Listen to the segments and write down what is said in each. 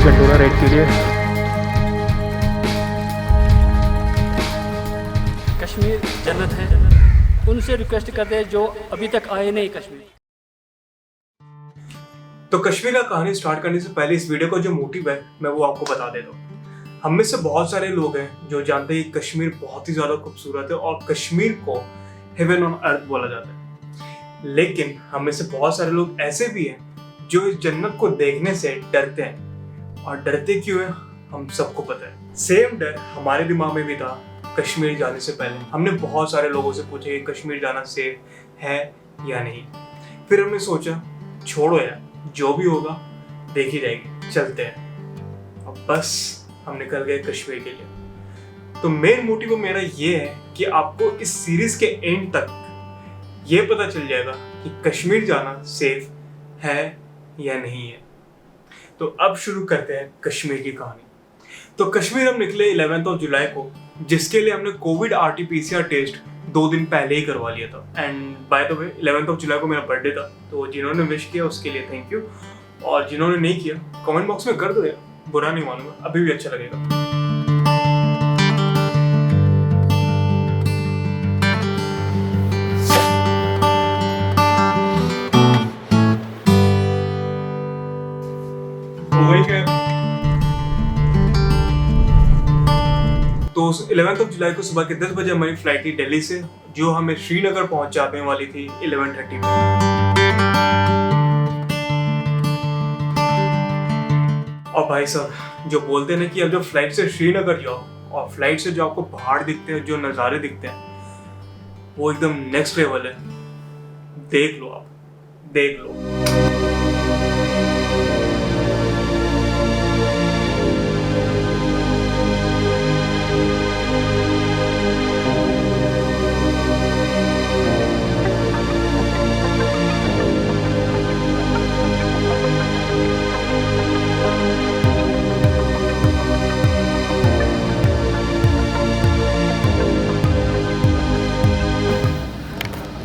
Set हो रहा है रेड के लिए। कश्मीर जन्नत है, उनसे रिक्वेस्ट करते हैं जो अभी तक आए नहीं कश्मीर। तो कश्मीर का कहानी स्टार्ट करने से पहले इस वीडियो का जो मोटिव है मैं वो आपको बता देता हूँ। हम में से बहुत सारे लोग हैं जो जानते हैं कि कश्मीर बहुत ही ज्यादा खूबसूरत है और कश्मीर को हेवन ऑन अर्थ बोला जाता है, लेकिन हम में से बहुत सारे लोग ऐसे भी हैं जो इस जन्नत को देखने से डरते हैं। और डरते क्यों हैं हम सबको पता है। सेम डर हमारे दिमाग में भी था कश्मीर जाने से पहले। हमने बहुत सारे लोगों से पूछा कि कश्मीर जाना सेफ है या नहीं। फिर हमने सोचा छोड़ो यार, जो भी होगा देख ही जाएंगे, चलते हैं। अब बस हम निकल गए कश्मीर के लिए। तो मेन मोटिव मेरा ये है कि आपको इस सीरीज के एंड तक ये पता चल जाएगा कि कश्मीर जाना सेफ है या नहीं है। तो अब शुरू करते हैं कश्मीर की कहानी। तो कश्मीर हम निकले 11 जुलाई को, जिसके लिए हमने कोविड RT-PCR टेस्ट 2 दिन पहले ही करवा लिया था। एंड बाय द वे 11 जुलाई को मेरा बर्थडे था, तो जिन्होंने विश किया उसके लिए थैंक यू, और जिन्होंने नहीं किया कमेंट बॉक्स में कर दो यार, बुरा नहीं मानूंगा, अभी भी अच्छा लगेगा। तो 11 जुलाई को सुबह के 10 बजे हमारी फ्लाइट थी दिल्ली से, जो हमें श्रीनगर पहुंच जाने वाली थी 11:30 पे। और भाई साहब जो बोलते हैं ना कि अब जब फ्लाइट से श्रीनगर जाओ और फ्लाइट से जो आपको पहाड़ दिखते हैं, जो नज़ारे दिखते हैं, वो एकदम नेक्स्ट लेवल है। देख लो, आप देख लो।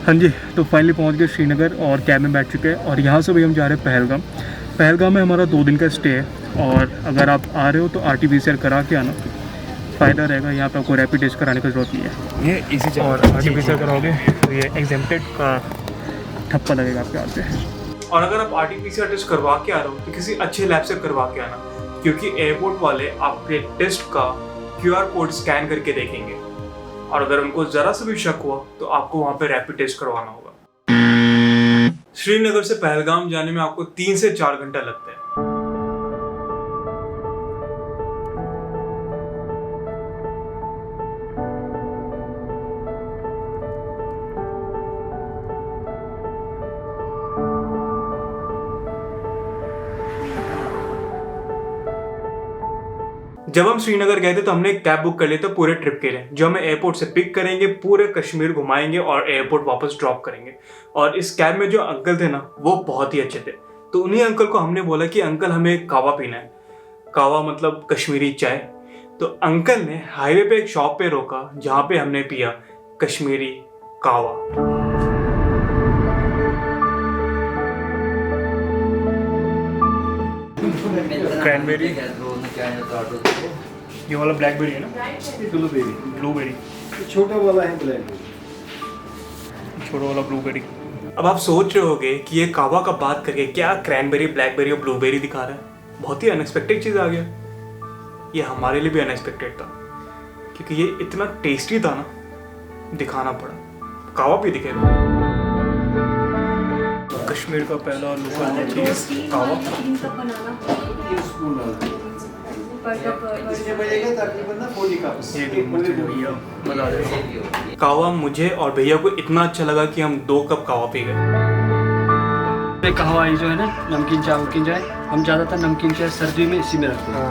हाँ जी, तो फाइनली पहुंच गए श्रीनगर और कैब में बैठ चुके हैं और यहाँ से भी हम जा रहे हैं पहलगाम। पहलगाम में हमारा 2 दिन का स्टे है और अगर आप आ रहे हो तो RT-PCR करा के आना, फ़ायदा रहेगा। यहाँ पे आपको रैपिड टेस्ट कराने की ज़रूरत नहीं है। ये इसी और RT-PCR कराओगे तो ये एग्जेम्प्टेड का ठप्पा लगेगा आपके हाथ पे। और अगर आप RT-PCR टेस्ट करवा के आ रहे हो तो किसी अच्छे लैब से करवा के आना, क्योंकि एयरपोर्ट वाले आपके टेस्ट का QR कोड स्कैन करके देखेंगे और अगर उनको जरा सा भी शक हुआ तो आपको वहां पे रैपिड टेस्ट करवाना होगा। श्रीनगर से पहलगाम जाने में आपको 3 से 4 घंटा लगता है। जब हम श्रीनगर गए थे तो हमने एक कैब बुक कर लिया था पूरे ट्रिप के लिए, जो हमें एयरपोर्ट से पिक करेंगे, पूरे कश्मीर घुमाएंगे और एयरपोर्ट वापस ड्रॉप करेंगे। और इस कैब में जो अंकल थे ना वो बहुत ही अच्छे थे। तो उन्हीं अंकल को हमने बोला कि अंकल हमें कावा पीना है। कावा मतलब कश्मीरी चाय। तो अंकल ने हाईवे पे एक शॉप पे रोका जहाँ पे हमने पिया कश्मीरी कावा। क्रैनबेरी, ये वाला ब्लैकबेरी है ना, ब्लूबेरी, छोटा वाला है ब्लैकबेरी, छोटा वाला ब्लूबेरी। अब आप सोच रहे होगे कि ये कावा का बात करके क्या क्रैनबेरी, ब्लैकबेरी और ब्लूबेरी दिखा रहा है। बहुत ही अनएक्सपेक्टेड चीज़ आ गया। ये हमारे लिए भी अनएक्सपेक्टेड था क्योंकि ये इतना टेस्टी था ना, दिखाना पड़ा। कावा भी दिखेगा। कश्मीर का पहला लोकल चीज़ कावा। इसमें बजेगा तकरीबन ना 40 कप्स। ये भैया मजा आ जाएगा। कावा मुझे और भैया को इतना अच्छा लगा कि हम 2 कप कावा पी गए। कहवा जो है ना, नमकीन चाय, हम ज़्यादातर नमकीन चाय सर्दी में इसी में रखते हैं।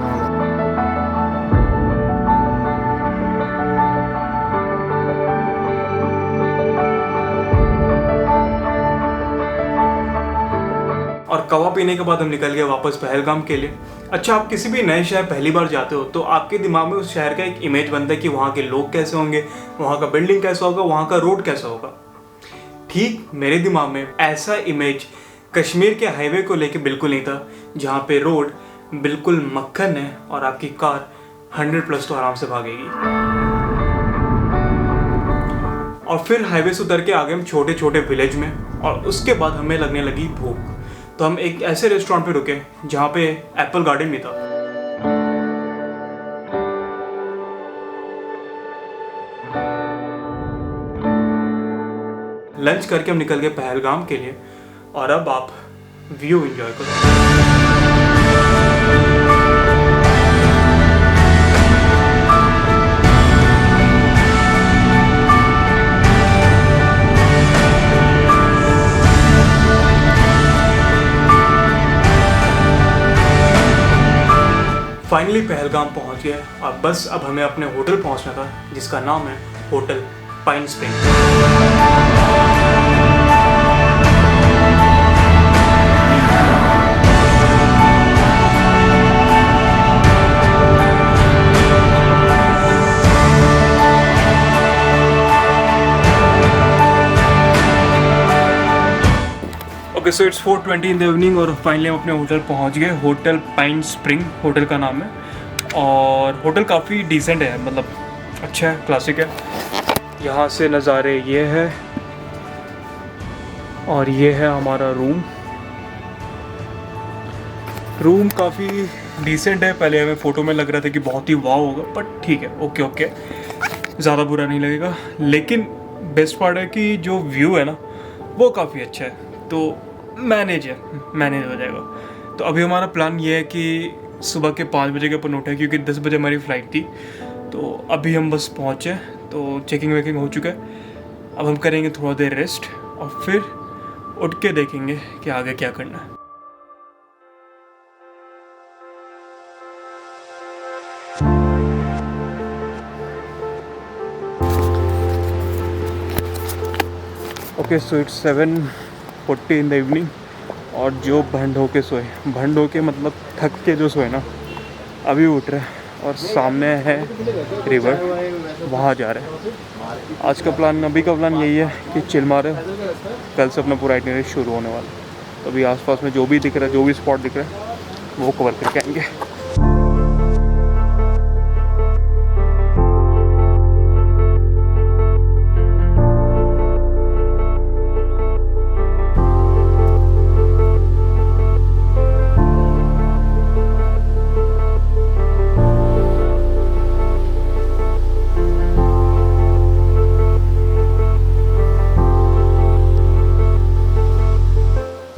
और कावा पीने के बाद हम निकल गए वापस पहलगाम के लिए। अच्छा, आप किसी भी नए शहर पहली बार जाते हो तो आपके दिमाग में उस शहर का एक इमेज बनता है कि वहाँ के लोग कैसे होंगे, वहाँ का बिल्डिंग कैसा होगा, वहाँ का रोड कैसा होगा। ठीक मेरे दिमाग में ऐसा इमेज कश्मीर के हाईवे को लेके बिल्कुल नहीं था, जहाँ पे रोड बिल्कुल मक्खन है और आपकी कार 100+ तो आराम से भागेगी। और फिर हाईवे से उतर के आ गए हम छोटे छोटे विलेज में, और उसके बाद हमें लगने लगी भूख। तो हम एक ऐसे रेस्टोरेंट पे रुके जहाँ पे एप्पल गार्डन भी था। लंच करके हम निकल गए पहलगाम के लिए, और अब आप व्यू एंजॉय करो। फाइनली पहलगाम पहुंच गए, और बस अब हमें अपने होटल पहुंचना था, जिसका नाम है hotel pine spring. Okay, so it's 4:20 in the evening और फाइनली हम अपने होटल पहुंच गए। होटल पाइन स्प्रिंग होटल का नाम है, और होटल काफ़ी डिसेंट है, मतलब अच्छा है, क्लासिक है। यहाँ से नज़ारे ये है, और ये है हमारा रूम काफ़ी डिसेंट है। पहले हमें फ़ोटो में लग रहा था कि बहुत ही वाव होगा, बट ठीक है, ओके, ज़्यादा बुरा नहीं लगेगा। लेकिन बेस्ट पार्ट है कि जो व्यू है ना वो काफ़ी अच्छा है, तो मैनेज हो जाएगा। तो अभी हमारा प्लान ये है कि सुबह के 5 बजे के अपन उठे, क्योंकि 10 बजे हमारी फ़्लाइट थी। तो अभी हम बस पहुँचे, तो चेकिंग वेकिंग हो चुका है। अब हम करेंगे थोड़ा देर रेस्ट, और फिर उठ के देखेंगे कि आगे क्या करना है। Okay, so it's 7:40 in the evening, और जो भंड होके मतलब थक के जो सोए ना, अभी उठ रहे हैं, और सामने है रिवर, वहाँ जा रहे हैं। आज का प्लान, अभी का प्लान यही है कि चिल मारे, कल से अपना पूरा आइटिनरी शुरू होने वाला है। तो अभी आसपास में जो भी दिख रहा है, जो भी स्पॉट दिख रहा है, वो कवर करके आएंगे।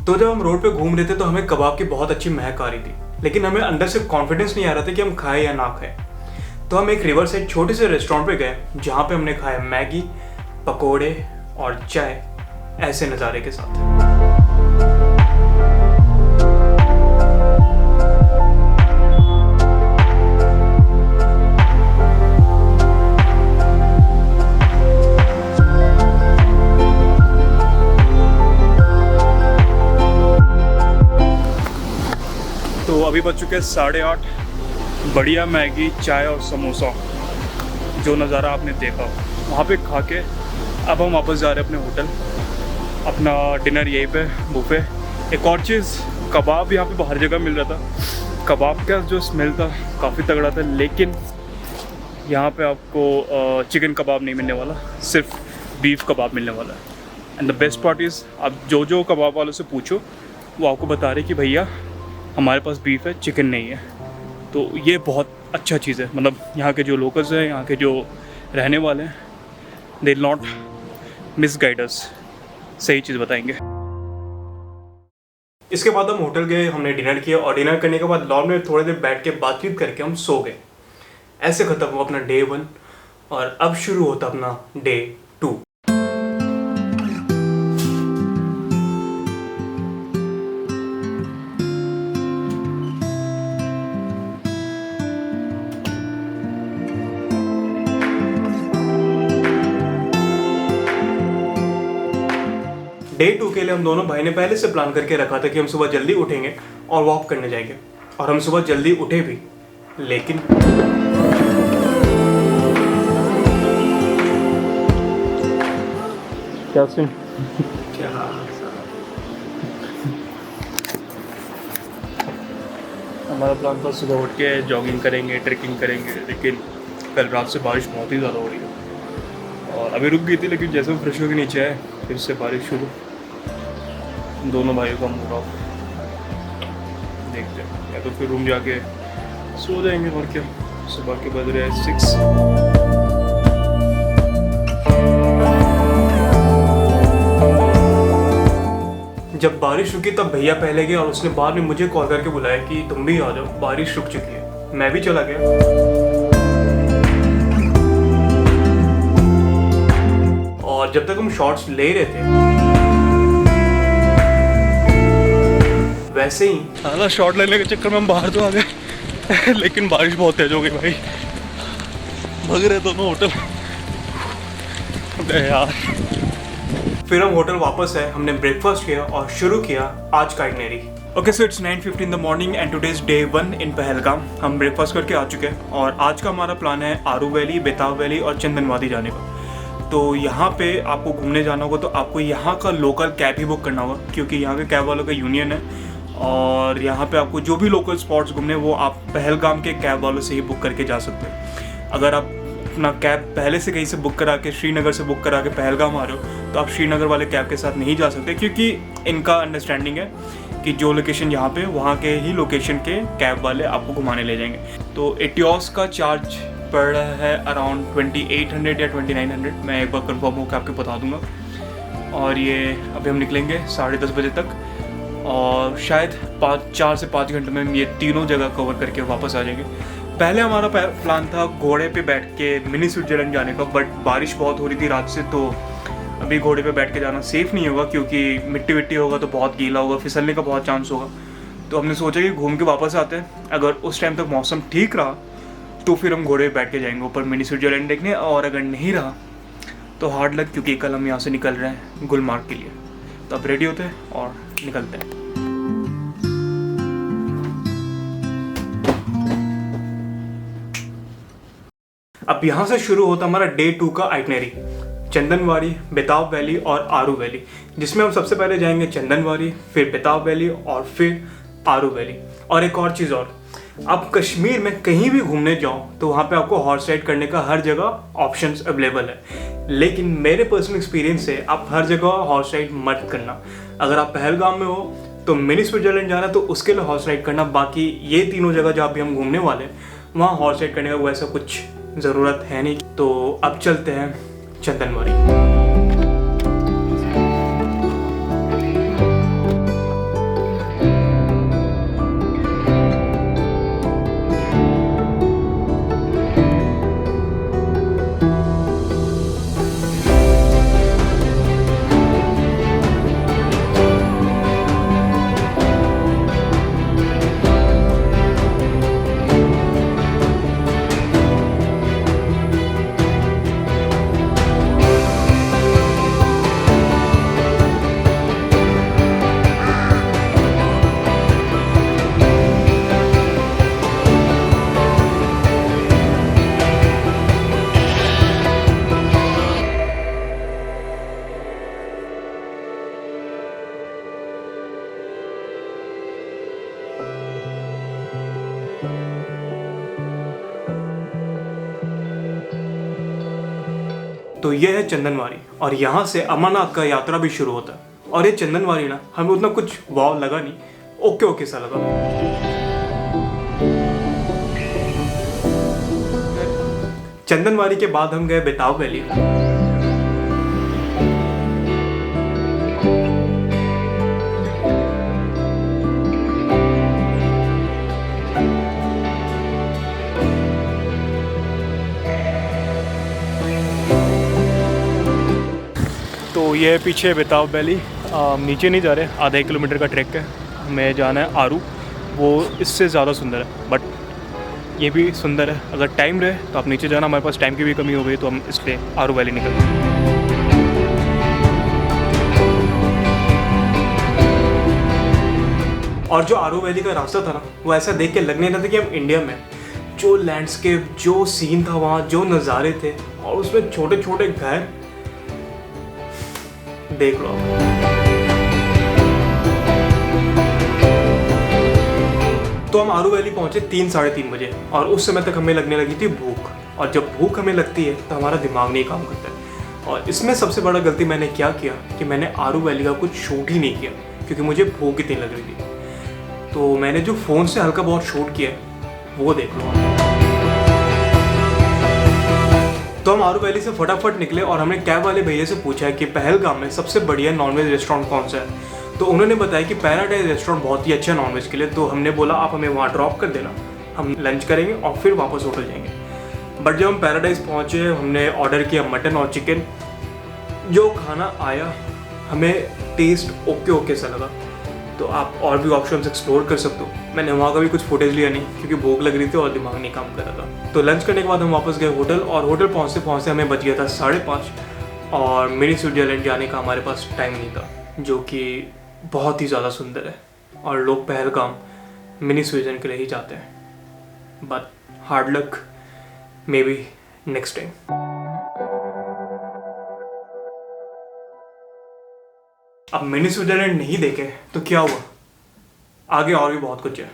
तो जब हम रोड पे घूम रहे थे तो हमें कबाब की बहुत अच्छी महक आ रही थी, लेकिन हमें अंदर से कॉन्फिडेंस नहीं आ रहा था कि हम खाएं या ना खाएं। तो हम एक रिवर साइड छोटे से रेस्टोरेंट पे गए, जहाँ पे हमने खाया मैगी, पकोड़े और चाय, ऐसे नज़ारे के साथ। तो अभी बज चुके हैं 8:30। बढ़िया मैगी, चाय और समोसा, जो नज़ारा आपने देखा वहाँ पे खा के अब हम वापस जा रहे हैं अपने होटल। अपना डिनर यहीं पे बुफे। एक और चीज़, कबाब यहाँ पे हर जगह मिल रहा था। कबाब का जो स्मेल था काफ़ी तगड़ा था, लेकिन यहाँ पे आपको चिकन कबाब नहीं मिलने वाला, सिर्फ बीफ कबाब मिलने वाला है। And the best part is, आप जो कबाब वालों से पूछो वो आपको बता रहे कि भैया हमारे पास बीफ है, चिकन नहीं है। तो ये बहुत अच्छा चीज़ है, मतलब यहाँ के जो लोकल्स हैं, यहाँ के जो रहने वाले हैं, दे नॉट मिसगाइड अस, सही चीज़ बताएंगे। इसके बाद हम होटल गए, हमने डिनर किया, और डिनर करने के बाद लॉन में थोड़ी देर बैठ के बातचीत करके हम सो गए। ऐसे ख़त्म हुआ अपना डे 1, और अब शुरू होता अपना डे 2। डे 2 के लिए हम दोनों भाई ने पहले से प्लान करके रखा था कि हम सुबह जल्दी उठेंगे और वॉक करने जाएंगे, और हम सुबह जल्दी उठे भी, लेकिन क्या सीन, हमारा प्लान था सुबह उठ के जॉगिंग करेंगे, ट्रैकिंग करेंगे, लेकिन कल रात से बारिश बहुत ही ज़्यादा हो रही है और अभी रुक गई थी, लेकिन जैसे हम फ्रेश होकर नीचे आए फिर से बारिश शुरू। दोनों भाइयों का मूड ऑफ, देखते हैं या तो फिर रूम जाके सो जाएंगे और क्या। सुबह के बज रहे हैं 6। जब बारिश रुकी तब भैया पहले गए और उसने बाद में मुझे कॉल करके बुलाया कि तुम भी आ जाओ, बारिश रुक चुकी है। मैं भी चला गया। और जब तक हम शॉट्स ले रहे थे वैसे ही साला शॉट लेने के चक्कर में हम बाहर तो आ गए लेकिन बारिश बहुत तेज हो गई भाई, भग रहे दोनों होटल। अबे यार, फिर हम होटल वापस आए, हमने ब्रेकफास्ट किया और शुरू किया आज का itinerary. Okay so it's 9:50 in the morning and today is day 1 इन पहलगाम। हम ब्रेकफास्ट करके आ चुके हैं और आज का हमारा प्लान है आरू वैली, बेताब वैली और चंदन वादी जाने का। तो यहाँ पे आपको घूमने जाना होगा तो आपको यहाँ का लोकल कैब ही बुक करना होगा, क्योंकि यहाँ के कैब वालों का यूनियन है और यहाँ पे आपको जो भी लोकल स्पॉट्स घूमने वो आप पहलगाम के कैब वालों से ही बुक करके जा सकते हैं। अगर आप अपना कैब पहले से कहीं से बुक करा के, श्रीनगर से बुक करा के पहलगाम आ रहे हो तो आप श्रीनगर वाले कैब के साथ नहीं जा सकते, क्योंकि इनका अंडरस्टैंडिंग है कि जो लोकेशन यहाँ पे वहाँ के ही लोकेशन के कैब वाले आपको घुमाने ले जाएंगे। तो एटियोस का चार्ज पड़ रहा है अराउंड 2800 या 2900, मैं एक बार कंफर्म होकर आपको बता दूंगा। और ये अभी हम निकलेंगे 10:30 बजे तक और शायद 4 से 5 घंटे में हम ये तीनों जगह कवर करके वापस आ जाएंगे। पहले हमारा प्लान था घोड़े पे बैठ के मिनी स्विट्जरलैंड जाने का, बट बारिश बहुत हो रही थी रात से, तो अभी घोड़े पे बैठ के जाना सेफ़ नहीं होगा, क्योंकि मिट्टी विट्टी होगा तो बहुत गीला होगा, फिसलने का बहुत चांस होगा। तो हमने सोचा कि घूम के वापस आते हैं। अगर उस टाइम तक मौसम ठीक रहा तो फिर हम घोड़े पे बैठ के जाएंगे ऊपर मिनी स्विट्जरलैंड देखने, और अगर नहीं रहा तो हार्ड लक, क्योंकि कल हम यहाँ से निकल रहे हैं गुलमार्ग के लिए। तो अब रेडी होते हैं और निकलते हैं। अब यहाँ से शुरू होता हमारा डे 2 का आइटनरी, चंदनवाड़ी, बेताब वैली और आरू वैली, जिसमें हम सबसे पहले जाएंगे चंदनवाड़ी, फिर बेताब वैली और फिर आरू वैली। और एक और चीज़ और, आप कश्मीर में कहीं भी घूमने जाओ तो वहाँ पे आपको हॉर्स राइड करने का हर जगह ऑप्शंस अवेलेबल है, लेकिन मेरे पर्सनल एक्सपीरियंस से आप हर जगह हॉर्स राइड मत करना। अगर आप पहलगाम में हो तो मिनी स्विट्जरलैंड जाना तो उसके लिए हॉर्स राइड करना, बाकी ये तीनों जगह जहाँ भी हम घूमने वाले हैं वहाँ हॉर्स राइड करने का वैसा कुछ ज़रूरत है नहीं। तो अब चलते हैं चंदनवाड़ी। तो ये है चंदनवाड़ी और यहाँ से अमरनाथ का यात्रा भी शुरू होता है। और ये चंदनवाड़ी ना हमें उतना कुछ वाव लगा नहीं, ओके ओके सा लगा। चंदनवाड़ी के बाद हम गए बेताब वैली। तो ये पीछे बेताब वैली, नीचे नहीं जा रहे, आधा 1 किलोमीटर का ट्रैक है, हमें जाना है आरू। वो इससे ज़्यादा सुंदर है, बट ये भी सुंदर है। अगर टाइम रहे तो आप नीचे जाना, हमारे पास टाइम की भी कमी हो गई तो हम इसलिए आरू वैली निकल गए। और जो आरू वैली का रास्ता था ना, वो ऐसा देख के लग नहीं रहा था कि हम इंडिया में, जो लैंडस्केप, जो सीन था वहाँ, जो नज़ारे थे, और उसमें छोटे छोटे घर देख लो। तो हम आरू वैली पहुंचे 3-3:30 बजे और उस समय तक हमें लगने लगी थी भूख। और जब भूख हमें लगती है तो हमारा दिमाग नहीं काम करता है। और इसमें सबसे बड़ा गलती मैंने क्या किया कि मैंने आरू वैली का कुछ शूट ही नहीं किया, क्योंकि मुझे भूख इतनी लग रही थी। तो मैंने जो फ़ोन से हल्का बहुत शूट किया है वो देख लो। तो हम आरू वैली से फटाफट निकले और हमने कैब वाले भैया से पूछा है कि पहलगाम में सबसे बढ़िया नॉनवेज रेस्टोरेंट कौन सा है। तो उन्होंने बताया कि पैराडाइज रेस्टोरेंट बहुत ही अच्छा नॉनवेज के लिए। तो हमने बोला आप हमें वहाँ ड्रॉप कर देना, हम लंच करेंगे और फिर वापस होटल जाएंगे। बट जब हम पैराडाइज पहुँचे हमने ऑर्डर किया मटन और चिकन। जो खाना आया हमें टेस्ट ओके सा लगा। तो आप और भी ऑप्शंस एक्सप्लोर कर सकते हो। मैंने वहाँ का भी कुछ फुटेज लिया नहीं क्योंकि भूख लग रही थी और दिमाग नहीं काम कर रहा था। तो लंच करने के बाद हम वापस गए होटल और होटल पहुँचते पहुँचते हमें बच गया था 5:30 और मिनी स्विट्जरलैंड जाने का हमारे पास टाइम नहीं था, जो कि बहुत ही ज़्यादा सुंदर है और लोग पहलगाम मिनी स्विट्जरलैंड के लिए ही जाते हैं। But hard luck, may be next time. अब मिनी स्विट्जरलैंड नहीं देखे तो क्या हुआ, आगे और भी बहुत कुछ है।